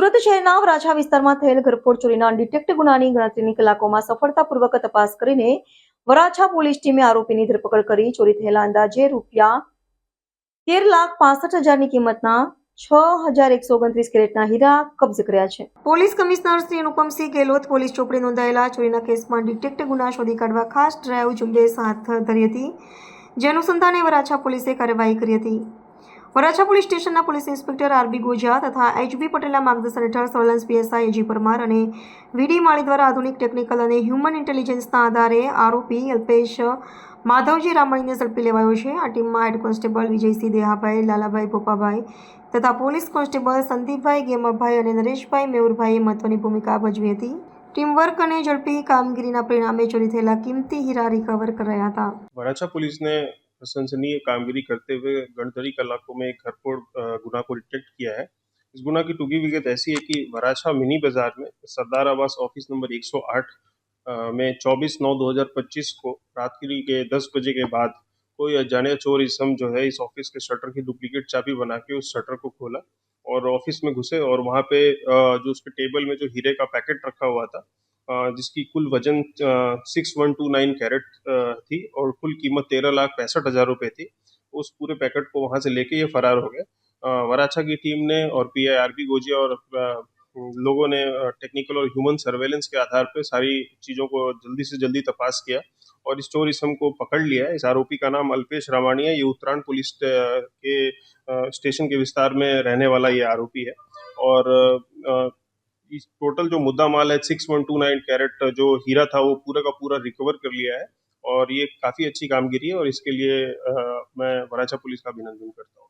સુરત શહેરના વરાછા વિસ્તારમાં થયેલ ઘરફોડ ચોરીના ડિટેક્ટ ગુનાની ગણતરીની કલાકોમાં સફળતાપૂર્વક તપાસ કરીને વરાછા પોલીસ ટીમે આરોપીની ધરપકડ કરી ચોરી થયેલા અંદાજે રૂપિયા 13,65,000ની કિંમતના 6,129 કેરેટના હીરા કબ્જે કર્યા છે. Police commissioner Shri Anupamsinh Gehlot police ચોપડે નોંધાયેલા ચોરીના કેસમાં ડિટેક્ટ ગુના શોધી કાઢવા ખાસ ડ્રાઈવ ઝુંબેશ હાથ ધરી હતી, જે અનુસંધાને વરાછા પોલીસે કાર્યવાહી કરી હતી. વરાછા પોલીસ સ્ટેશનના પોલીસ ઇન્સ્પેક્ટર આરબી ગોજા તથા એચબી પટેલના માર્ગદર્શન હેઠળ સર્વેલન્સ પીએસઆઈ એજી પરમાર અને વીડી માળી દ્વારા આધુનિક ટેકનિકલ અને હ્યુમન ઇન્ટેલિજન્સના આધારે આરોપી અલ્પેશ માધવજી રામાણીને ઝડપી લેવાયો છે. આ ટીમમાં હેડ કોન્સ્ટેબલ વિજયસિંહ દેહાભાઈ, લાલાભાઈ ભોપાભાઈ તથા પોલીસ કોન્સ્ટેબલ સંદીપભાઈ ગેમાભાઈ અને નરેશભાઈ મેહુરભાઈએ મહત્વની ભૂમિકા ભજવી હતી. ટીમવર્ક અને ઝડપી કામગીરીના પરિણામે ચોરી થયેલા કિંમતી હીરા રિકવર કરાયા હતા. वराछा पुलिस ने प्रशंसनीय कामगिरी करते हुए गणतरी कलाकों में एक घरफोड़ गुना को डिटेक्ट किया है। इस गुना की टूकी विगत ऐसी है कि वराछा मिनी बाजार में सरदार आवास ऑफिस नंबर 108 में 24/9/2025 को रात्रि के 10 बजे के बाद कोई अजाने चोर इसम जो है इस ऑफिस के शटर की डुप्लीकेट चाबी बना के उस शटर को खोला और ऑफिस में घुसे और वहाँ पे जो उसके टेबल में जो हीरे का पैकेट रखा हुआ था, जिसकी कुल वजन 6129 कैरेट थी और कुल कीमत 13,65,000 रुपये थी। उस पूरे पैकेट को वहाँ से लेके ये फरार हो गए। वराछा की टीम ने और पीआई आरबी गोजिया और लोगों ने टेक्निकल और ह्यूमन सर्वेलेंस के आधार पर सारी चीज़ों को जल्दी से जल्दी तपास किया और इस चोर इसम को पकड़ लिया है। इस आरोपी का नाम अल्पेश रामाणी है। ये उत्तरायण पुलिस के स्टेशन के विस्तार में रहने वाला ये आरोपी है और इस टोटल जो मुद्दा माल है 6129 कैरेट जो हीरा था वो पूरा का पूरा रिकवर कर लिया है और ये काफ़ी अच्छी कामगिरी है और इसके लिए मैं वराछा पुलिस का अभिनंदन करता हूँ।